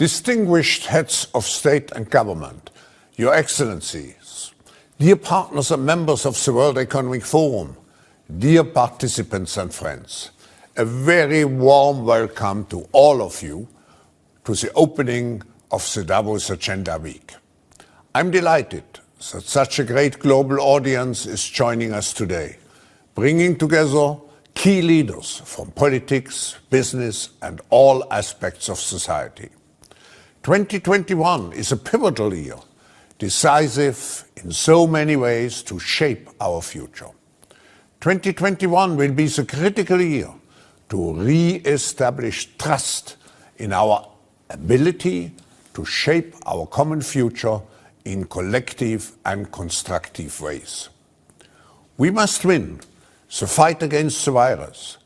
Distinguished heads of state and government, Your Excellencies, dear partners and members of the World Economic Forum, dear participants and friends, a very warm welcome to all of you to the opening of the Davos Agenda Week. I'm delighted that such a great global audience is joining us today, bringing together key leaders from politics, business, and all aspects of society. 2021 is a pivotal year, decisive in so many ways to shape our future. 2021 will be the critical year to re-establish trust in our ability to shape our common future in collective and constructive ways. We must win the fight against the virus.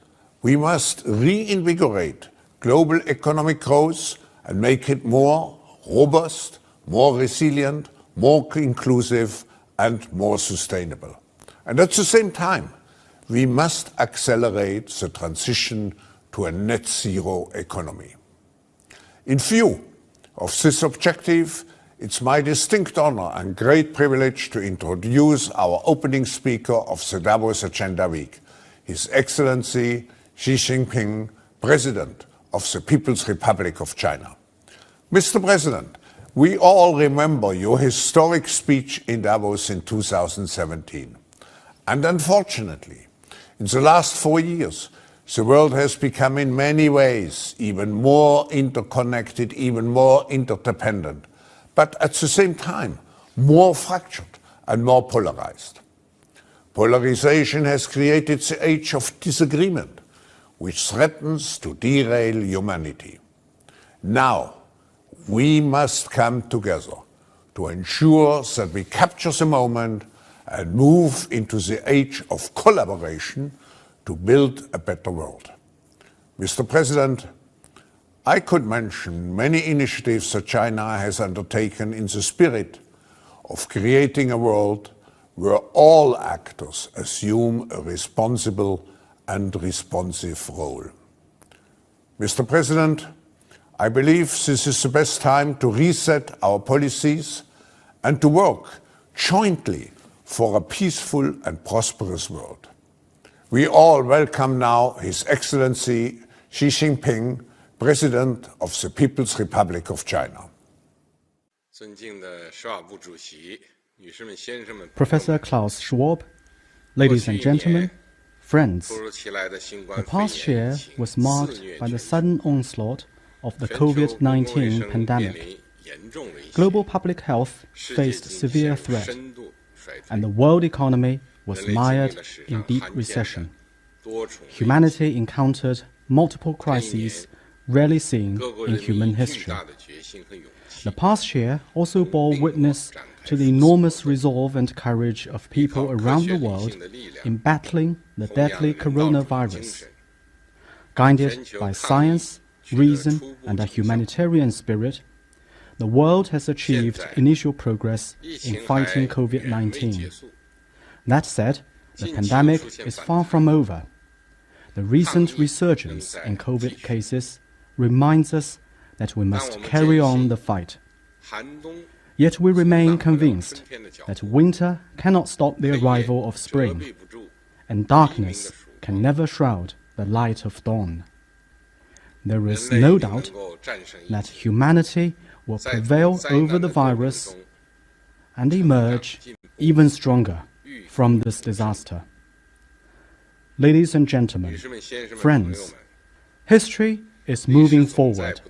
We must reinvigorate global economic growth and make it more robust, more resilient, more inclusive, and more sustainable. And at the same time, we must accelerate the transition to a net zero economy. In view of this objective, it's my distinct honor and great privilege to introduce our opening speaker of the Davos Agenda Week, His Excellency Xi Jinping, President of the People's Republic of China. Mr. President, we all remember your historic speech in Davos in 2017. And unfortunately, in the last 4 years, the world has become in many ways even more interconnected, even more interdependent, but at the same time, more fractured and more polarized. Polarization has created the age of disagreement, which threatens to derail humanity. Now, we must come together to ensure that we capture the moment and move into the age of collaboration to build a better world. Mr. President, I could mention many initiatives that China has undertaken in the spirit of creating a world where all actors assume a responsible and responsive role. Mr. President, I believe this is the best time to reset our policies and to work jointly for a peaceful and prosperous world. We all welcome now His Excellency Xi Jinping, President of the People's Republic of China. Professor Klaus Schwab, ladies and gentlemen, friends, the past year was marked by the sudden onslaught of the COVID-19 pandemic. Global public health faced severe threat, and the world economy was mired in deep recession. Humanity encountered multiple crises rarely seen in human history. The past year also bore witness to the enormous resolve and courage of people around the world in battling the deadly coronavirus. Guided by science, reason, and a humanitarian spirit, the world has achieved initial progress in fighting COVID-19. That said, the pandemic is far from over. The recent resurgence in COVID cases reminds us that we must carry on the fight. Yet we remain convinced that winter cannot stop the arrival of spring, and darkness can never shroud the light of dawn. There is no doubt that humanity will prevail over the virus and emerge even stronger from this disaster. Ladies and gentlemen, friends, history is moving forward,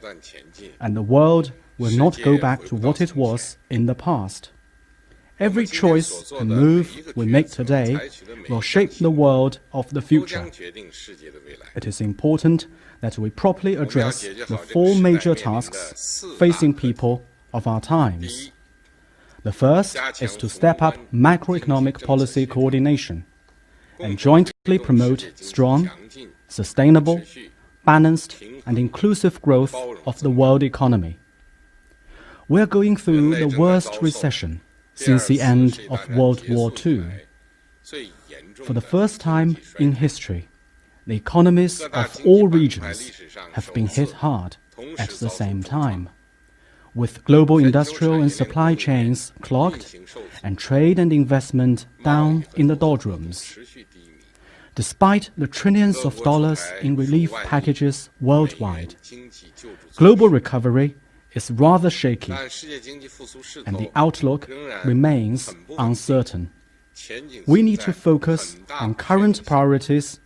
and the world will not go back to what it was in the past. Every choice and move we make today will shape the world of the future. It is important that we properly address the 4 major tasks facing people of our times. The first is to step up macroeconomic policy coordination and jointly promote strong, sustainable, balanced and inclusive growth of the world economy. We are going through the worst recession since the end of World War II. For the first time in history, the economies of all regions have been hit hard at the same time. with global industrial and supply chains clogged and trade and investment down in the doldrums. Despite the trillions of dollars in relief packages worldwide, global recovery is rather shaky, and the outlook remains uncertain. We need to focus on current priorities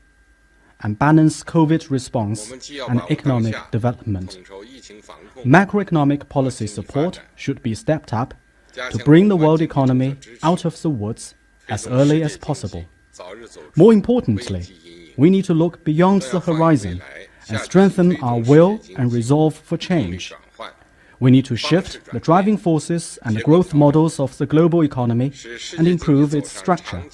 and balance COVID response and economic development. Macroeconomic policy support should be stepped up to bring the world economy out of the woods as early as possible. More importantly, we need to look beyond the horizon and strengthen our will and resolve for change. We need to shift the driving forces and the growth models of the global economy and improve its structure,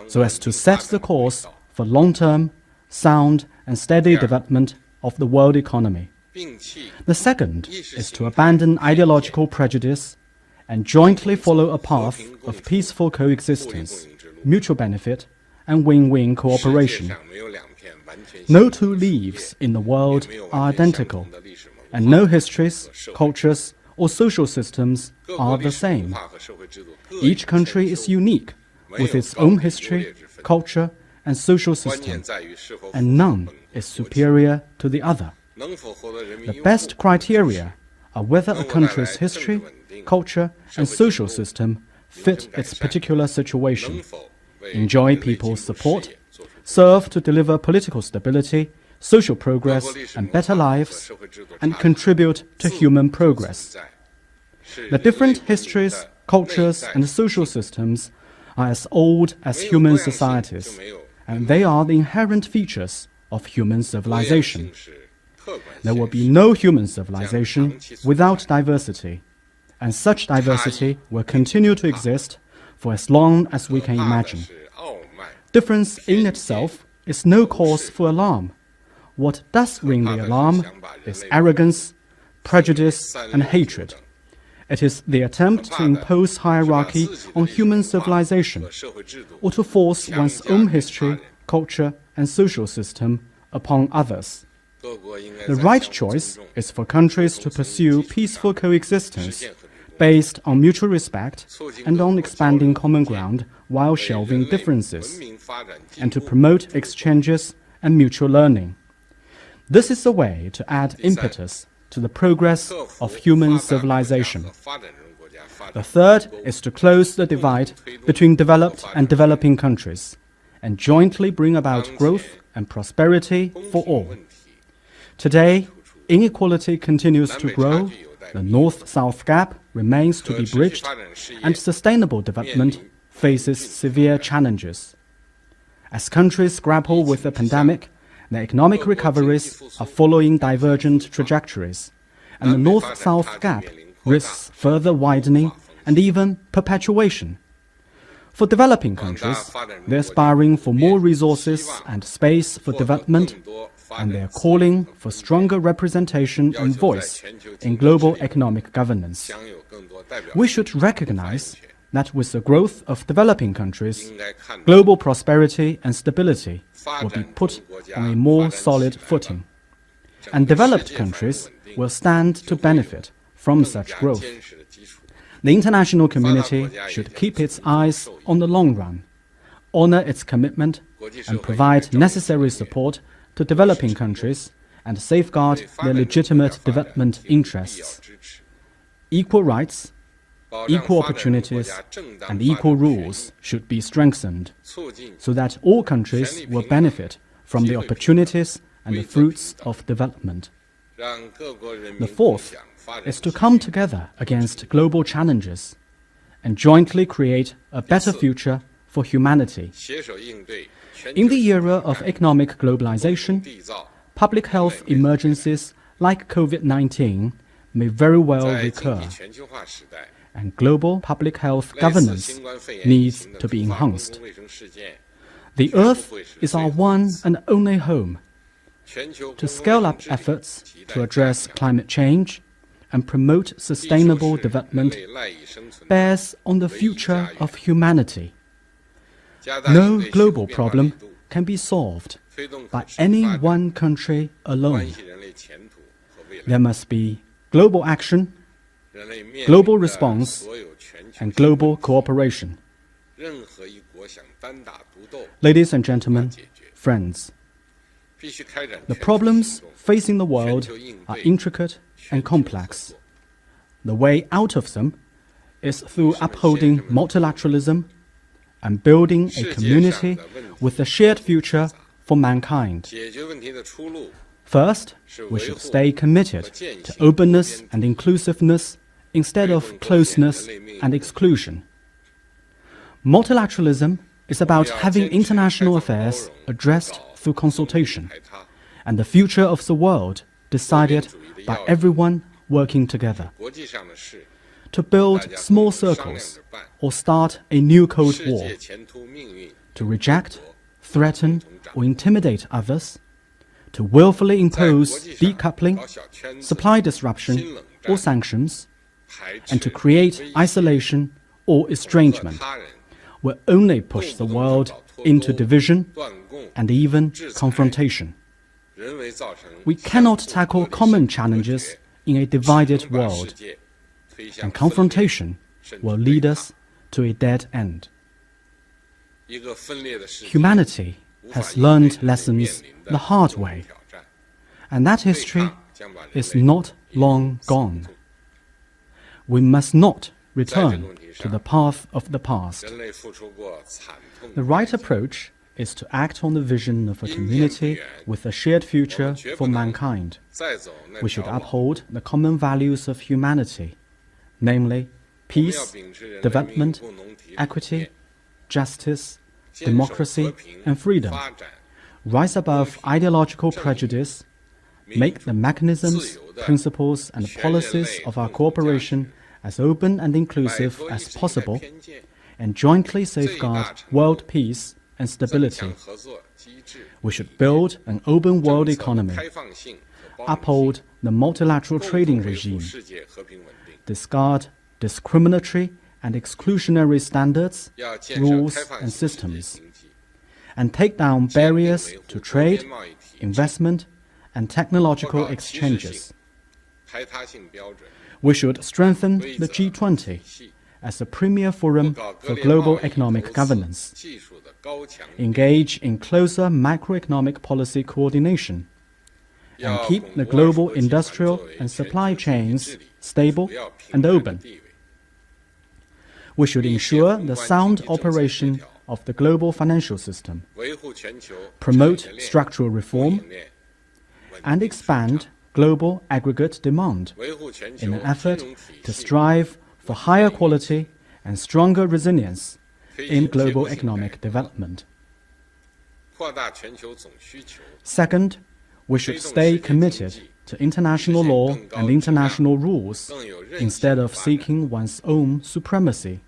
so as to set the course for long-term, sound and steady development of the world economy. The second is to abandon ideological prejudice and jointly follow a path of peaceful coexistence, mutual benefit and win-win cooperation. No two leaves in the world are identical, and no histories, cultures or social systems are the same. Each country is unique with its own history, culture and social system, and none is superior to the other. The best criteria are whether a country's history, culture and social system fit its particular situation, enjoy people's support, serve to deliver political stability, social progress and better lives, and contribute to human progress. The different histories, cultures and social systems are as old as human societies, and they are the inherent features of human civilization. There will be no human civilization without diversity, and such diversity will continue to exist for as long as we can imagine. Difference in itself is no cause for alarm. What does ring the alarm is arrogance, prejudice, and hatred. It is the attempt to impose hierarchy on human civilization, or to force one's own history, culture, and social system upon others. The right choice is for countries to pursue peaceful coexistence based on mutual respect and on expanding common ground while shelving differences, and to promote exchanges and mutual learning. This is the way to add impetus to the progress of human civilization. The third is to close the divide between developed and developing countries, and jointly bring about growth and prosperity for all. Today, inequality continues to grow, the North-South gap remains to be bridged, and sustainable development faces severe challenges. As countries grapple with the pandemic, the economic recoveries are following divergent trajectories, and the North-South gap risks further widening and even perpetuation. For developing countries, they're aspiring for more resources and space for development, and they are calling for stronger representation and voice in global economic governance. We should recognize that with the growth of developing countries, global prosperity and stability will be put on a more solid footing, and developed countries will stand to benefit from such growth. The international community should keep its eyes on the long run, honor its commitment, and provide necessary support to developing countries and safeguard their legitimate development interests. Equal rights, equal opportunities, and equal rules should be strengthened, so that all countries will benefit from the opportunities and the fruits of development. The fourth is to come together against global challenges and jointly create a better future for humanity. In the era of economic globalization, public health emergencies like COVID-19 may very well recur, and global public health governance needs to be enhanced. The Earth is our one and only home. To scale up efforts to address climate change and promote sustainable development bears on the future of humanity. No global problem can be solved by any one country alone. There must be global action global response, and global cooperation. Ladies and gentlemen, friends, the problems facing the world are intricate and complex. The way out of them is through upholding multilateralism and building a community with a shared future for mankind. First, we should stay committed to openness and inclusiveness instead of closeness and exclusion. Multilateralism is about having international affairs addressed through consultation, and the future of the world decided by everyone working together. To build small circles or start a new Cold War, to reject, threaten, or intimidate others, to willfully impose decoupling, supply disruption, or sanctions, and to create isolation or estrangement will only push the world into division and even confrontation. We cannot tackle common challenges in a divided world, and confrontation will lead us to a dead end. Humanity has learned lessons the hard way, and that history is not long gone. We must not return to the path of the past. The right approach is to act on the vision of a community with a shared future for mankind. We should uphold the common values of humanity, namely peace, development, equity, justice, democracy, and freedom. Rise above ideological prejudice, make the mechanisms, principles, and policies of our cooperation as open and inclusive as possible, and jointly safeguard world peace and stability. We should build an open world economy, uphold the multilateral trading regime, discard discriminatory and exclusionary standards, rules, and systems, and take down barriers to trade, investment, and technological exchanges. We should strengthen the G20 as a premier forum for global economic governance, engage in closer macroeconomic policy coordination, and keep the global industrial and supply chains stable and open. We should ensure the sound operation of the global financial system, promote structural reform, and expand global aggregate demand in an effort to strive for higher quality and stronger resilience in global economic development. Second, we should stay committed to international law and international rules instead of seeking one's own supremacy.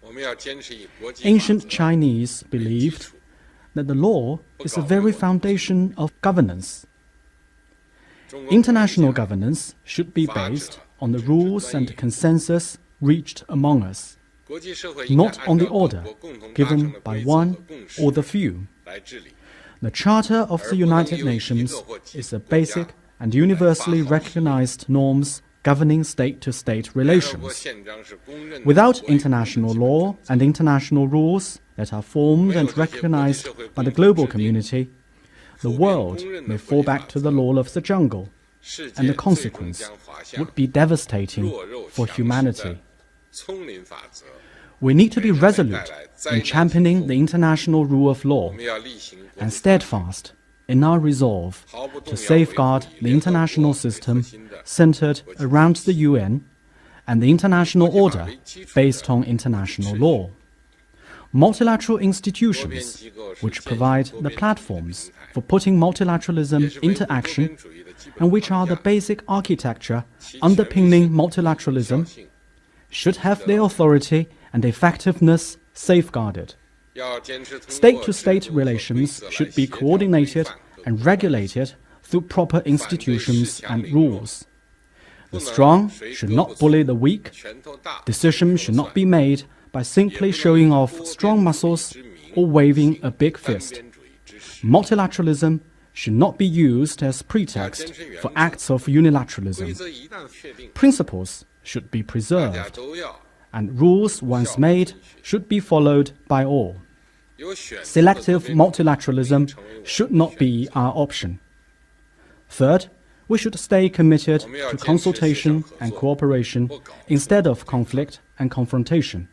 Ancient Chinese believed that the law is the very foundation of governance. International governance should be based on the rules and consensus reached among us, not on the order given by one or the few. The Charter of the United Nations is the basic and universally recognized norms governing state-to-state relations. Without international law and international rules that are formed and recognized by the global community, the world may fall back to the law of the jungle, and the consequence would be devastating for humanity. We need to be resolute in championing the international rule of law and steadfast in our resolve to safeguard the international system centered around the UN and the international order based on international law. Multilateral institutions, which provide the platforms for putting multilateralism into action and which are the basic architecture underpinning multilateralism, should have their authority and effectiveness safeguarded. State-to-state relations should be coordinated and regulated through proper institutions and rules. The strong should not bully the weak. Decisions should not be made by simply showing off strong muscles or waving a big fist. Multilateralism should not be used as pretext for acts of unilateralism. Principles should be preserved, and rules once made should be followed by all. Selective multilateralism should not be our option. Third, we should stay committed to consultation and cooperation instead of conflict and confrontation.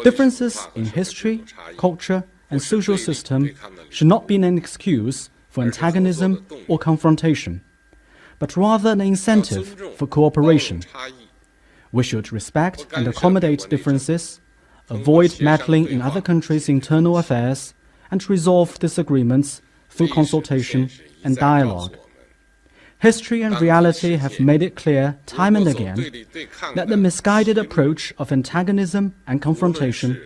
Differences in history, culture, and social system should not be an excuse for antagonism or confrontation, but rather an incentive for cooperation. We should respect and accommodate differences, avoid meddling in other countries' internal affairs, and resolve disagreements through consultation and dialogue. History and reality have made it clear time and again that the misguided approach of antagonism and confrontation,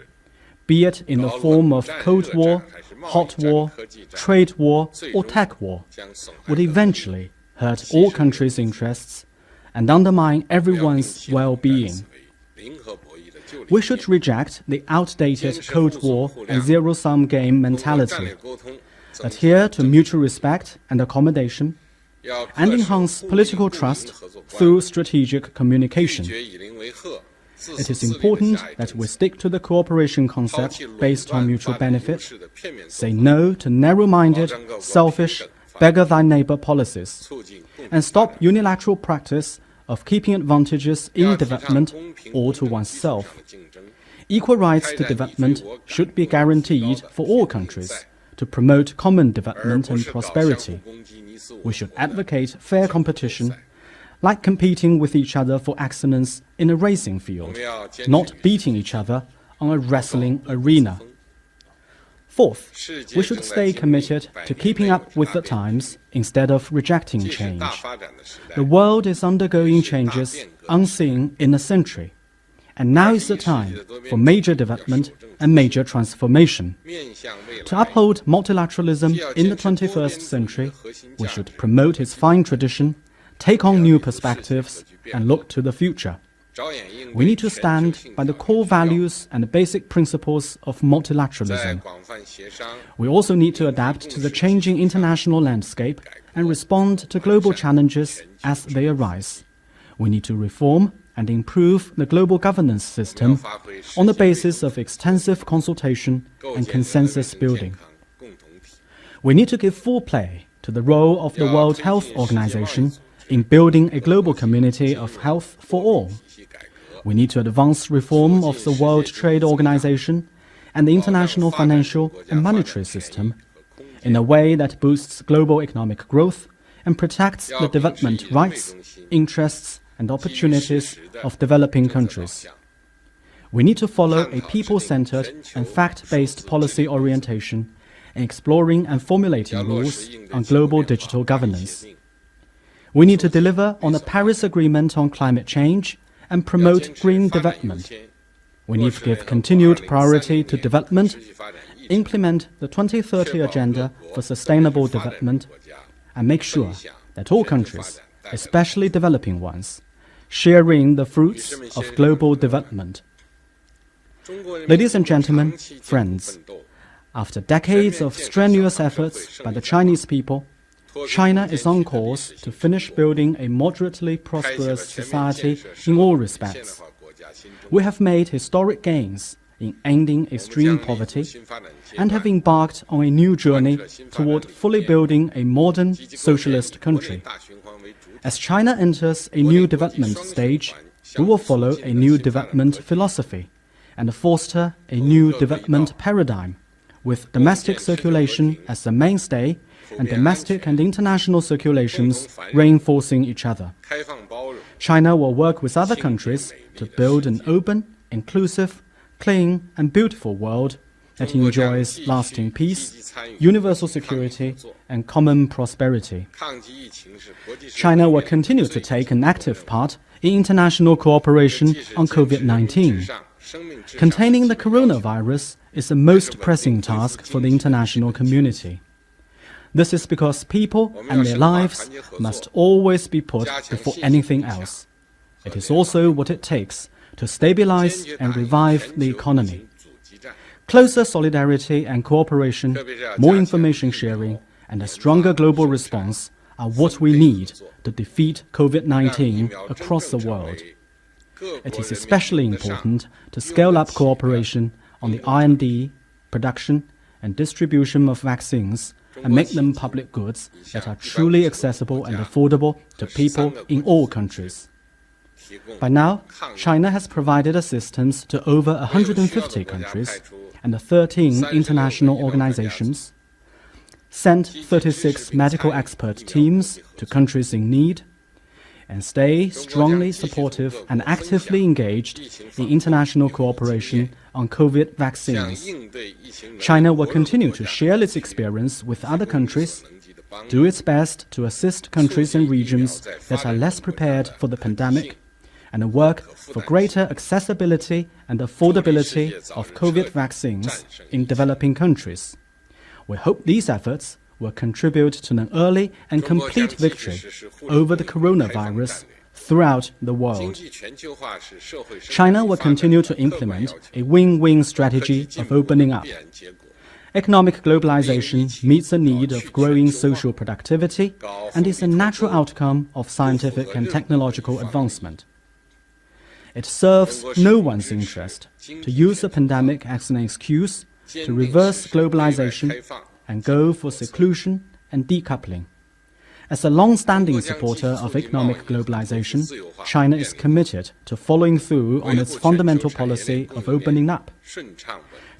be it in the form of Cold War, hot war, trade war, or tech war, would eventually hurt all countries' interests and undermine everyone's well-being. We should reject the outdated Cold War and zero-sum game mentality, adhere to mutual respect and accommodation, and enhance political trust through strategic communication. It is important that we stick to the cooperation concept based on mutual benefit, say no to narrow-minded, selfish, beggar-thy-neighbor policies, and stop unilateral practice of keeping advantages in development all to oneself. Equal rights to development should be guaranteed for all countries to promote common development and prosperity. We should advocate fair competition, like competing with each other for excellence in a racing field, not beating each other on a wrestling arena. Fourth, we should stay committed to keeping up with the times instead of rejecting change. The world is undergoing changes unseen in a century, and now is the time for major development and major transformation. To uphold multilateralism in the 21st century, we should promote its fine tradition, take on new perspectives, and look to the future. We need to stand by the core values and basic principles of multilateralism. We also need to adapt to the changing international landscape and respond to global challenges as they arise. We need to reform and improve the global governance system on the basis of extensive consultation and consensus building. We need to give full play to the role of the World Health Organization in building a global community of health for all. We need to advance reform of the World Trade Organization and the international financial and monetary system in a way that boosts global economic growth and protects the development rights, interests, and opportunities of developing countries. We need to follow a people-centered and fact-based policy orientation in exploring and formulating rules on global digital governance. We need to deliver on the Paris Agreement on climate change and promote green development. We need to give continued priority to development, implement the 2030 Agenda for Sustainable Development, and make sure that all countries, especially developing ones, share in the fruits of global development. Ladies and gentlemen, friends, after decades of strenuous efforts by the Chinese people, China is on course to finish building a moderately prosperous society in all respects. We have made historic gains in ending extreme poverty and have embarked on a new journey toward fully building a modern socialist country. As China enters a new development stage, we will follow a new development philosophy and foster a new development paradigm, with domestic circulation as the mainstay and domestic and international circulations reinforcing each other. China will work with other countries to build an open, inclusive, clean and beautiful world that enjoys lasting peace, universal security and common prosperity. China will continue to take an active part in international cooperation on COVID-19. Containing the coronavirus is the most pressing task for the international community. This is because people and their lives must always be put before anything else. It is also what it takes to stabilize and revive the economy. Closer solidarity and cooperation, more information sharing, and a stronger global response are what we need to defeat COVID-19 across the world. it is especially important to scale up cooperation on the R&D, production, and distribution of vaccines and make them public goods that are truly accessible and affordable to people in all countries. By now, China has provided assistance to over 150 countries and 13 international organizations, sent 36 medical expert teams to countries in need, and stay strongly supportive and actively engaged in international cooperation on COVID vaccines. China will continue to share its experience with other countries, do its best to assist countries and regions that are less prepared for the pandemic, and work for greater accessibility and affordability of COVID vaccines in developing countries. We hope these efforts will contribute to an early and complete victory over the coronavirus throughout the world. China will continue to implement a win-win strategy of opening up. Economic globalization meets the need of growing social productivity and is a natural outcome of scientific and technological advancement. It serves no one's interest to use the pandemic as an excuse to reverse globalization and go for seclusion and decoupling. As a long-standing supporter of economic globalization, China is committed to following through on its fundamental policy of opening up.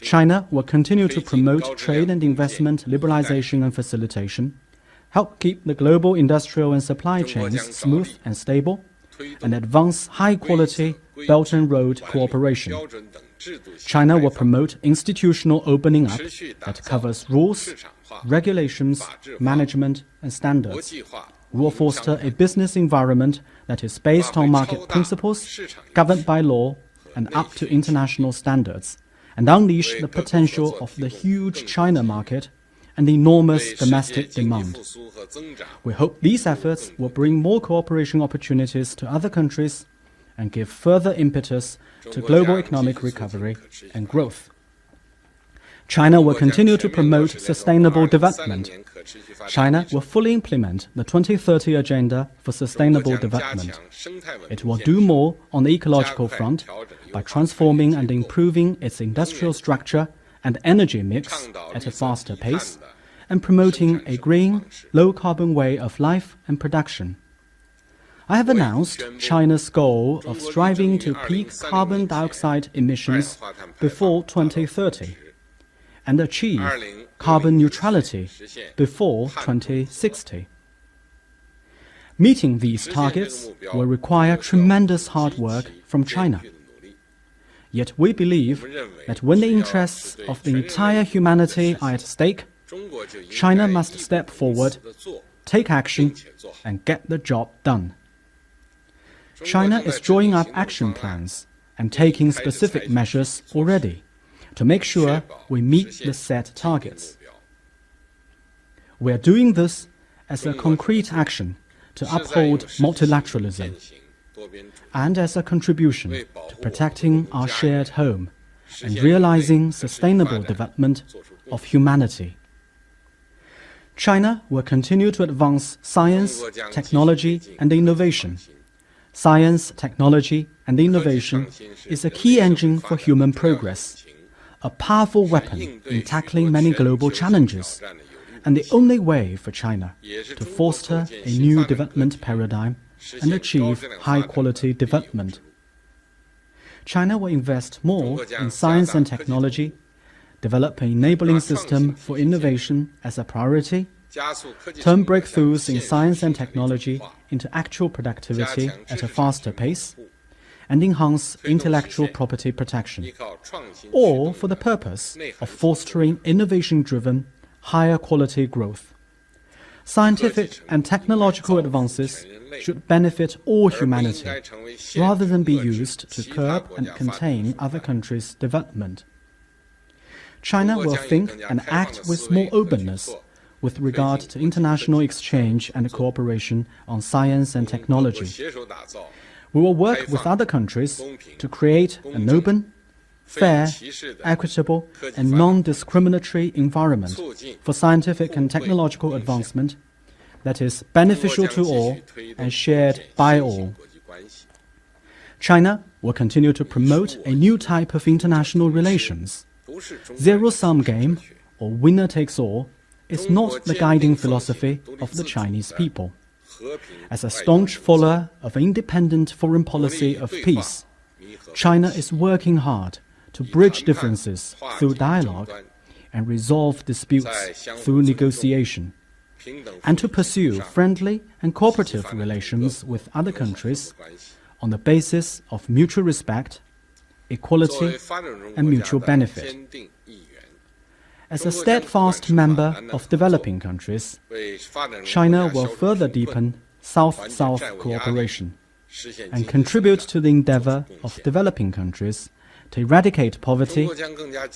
China will continue to promote trade and investment liberalization and facilitation, help keep the global industrial and supply chains smooth and stable, and advance high-quality Belt and Road cooperation. China will promote institutional opening up that covers rules, regulations, management, and standards. We will foster a business environment that is based on market principles, governed by law, and up to international standards, and unleash the potential of the huge China market and enormous domestic demand. We hope these efforts will bring more cooperation opportunities to other countries and give further impetus to global economic recovery and growth. China will continue to promote sustainable development. China will fully implement the 2030 Agenda for Sustainable Development. It will do more on the ecological front by transforming and improving its industrial structure and energy mix at a faster pace, and promoting a green, low-carbon way of life and production. I have announced China's goal of striving to peak carbon dioxide emissions before 2030 and achieve carbon neutrality before 2060. Meeting these targets will require tremendous hard work from China. Yet we believe that when the interests of the entire humanity are at stake, China must step forward, take action, and get the job done. China is drawing up action plans and taking specific measures already to make sure we meet the set targets. We are doing this as a concrete action to uphold multilateralism and as a contribution to protecting our shared home and realizing sustainable development of humanity. China will continue to advance science, technology, and innovation. Science, technology, and innovation is a key engine for human progress, a powerful weapon in tackling many global challenges, and the only way for China to foster a new development paradigm and achieve high-quality development. China will invest more in science and technology, develop an enabling system for innovation as a priority, turn breakthroughs in science and technology into actual productivity at a faster pace, and enhance intellectual property protection, all for the purpose of fostering innovation-driven, higher quality growth. Scientific and technological advances should benefit all humanity, rather than be used to curb and contain other countries' development. China will think and act with more openness with regard to international exchange and cooperation on science and technology. We will work with other countries to create an open, fair, equitable, and non-discriminatory environment for scientific and technological advancement that is beneficial to all and shared by all. China will continue to promote a new type of international relations. Zero-sum game, or winner takes all, is not the guiding philosophy of the Chinese people. As a staunch follower of an independent foreign policy of peace, China is working hard to bridge differences through dialogue and resolve disputes through negotiation, and to pursue friendly and cooperative relations with other countries on the basis of mutual respect, equality, and mutual benefit. As a steadfast member of developing countries, China will further deepen South-South cooperation and contribute to the endeavor of developing countries to eradicate poverty,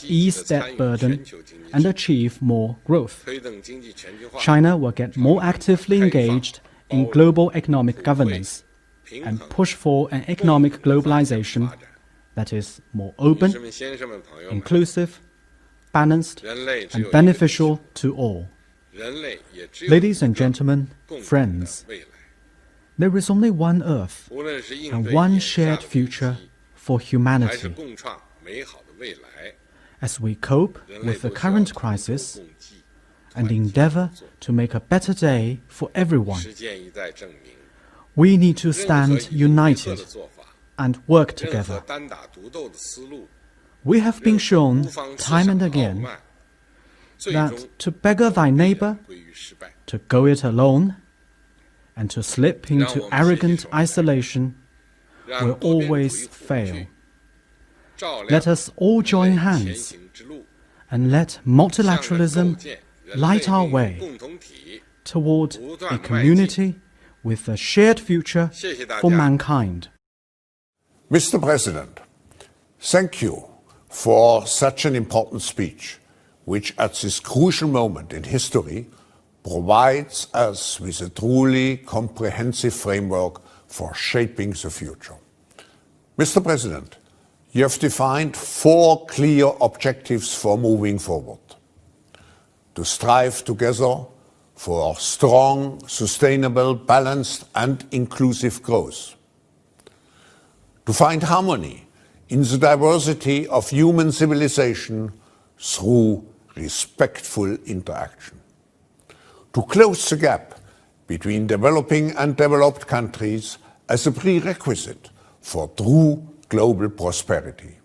ease debt burden, and achieve more growth. China will get more actively engaged in global economic governance and push for an economic globalization that is more open, inclusive, balanced, and beneficial to all. Ladies and gentlemen, friends, there is only one Earth and one shared future for humanity. As we cope with the current crisis and endeavor to make a better day for everyone, we need to stand united and work together. We have been shown time and again that to beggar thy neighbor, to go it alone, and to slip into arrogant isolation will always fail. Let us all join hands and let multilateralism light our way toward a community with a shared future for mankind. Mr. President, thank you for such an important speech, which at this crucial moment in history provides us with a truly comprehensive framework for shaping the future. Mr. President, you have defined 4 clear objectives for moving forward: to strive together for strong, sustainable, balanced and inclusive growth, to find harmony in the diversity of human civilization through respectful interaction, to close the gap between developing and developed countries as a prerequisite for true global prosperity,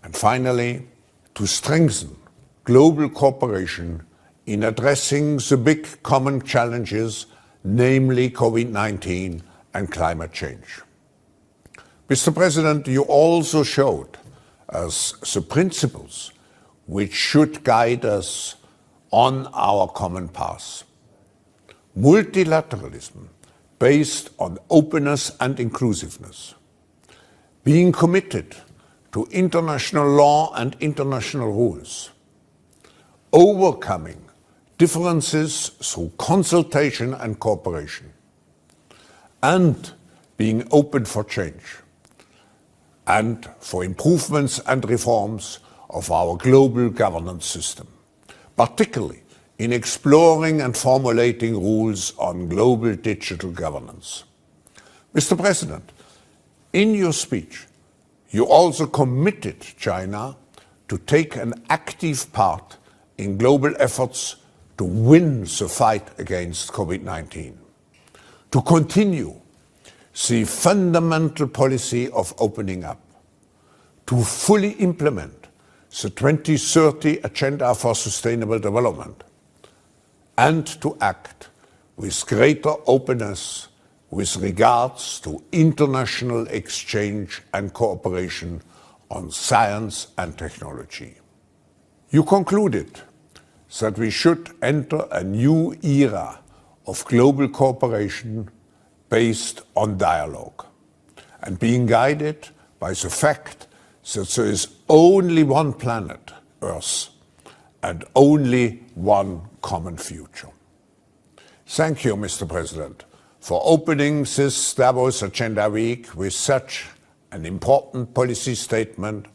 and finally, to strengthen global cooperation in addressing the big common challenges, namely COVID-19 and climate change. Mr. President, you also showed us the principles which should guide us on our common path. Multilateralism based on openness and inclusiveness, being committed to international law and international rules, overcoming differences through consultation and cooperation, and being open for change and for improvements and reforms of our global governance system, particularly in exploring and formulating rules on global digital governance. Mr. President, in your speech, you also committed China to take an active part in global efforts to win the fight against COVID-19, to continue the fundamental policy of opening up, to fully implement the 2030 Agenda for Sustainable Development, and to act with greater openness with regards to international exchange and cooperation on science and technology. You concluded that we should enter a new era of global cooperation based on dialogue and being guided by the fact that there is only one planet, Earth, and only one common future. Thank you, Mr. President, for opening this Davos Agenda Week with such an important policy statement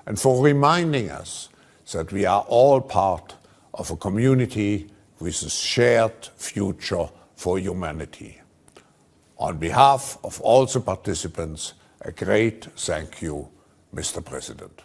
and for reminding us that we are all part of a community with a shared future for humanity. On behalf of all the participants, A great thank you, Mr. President.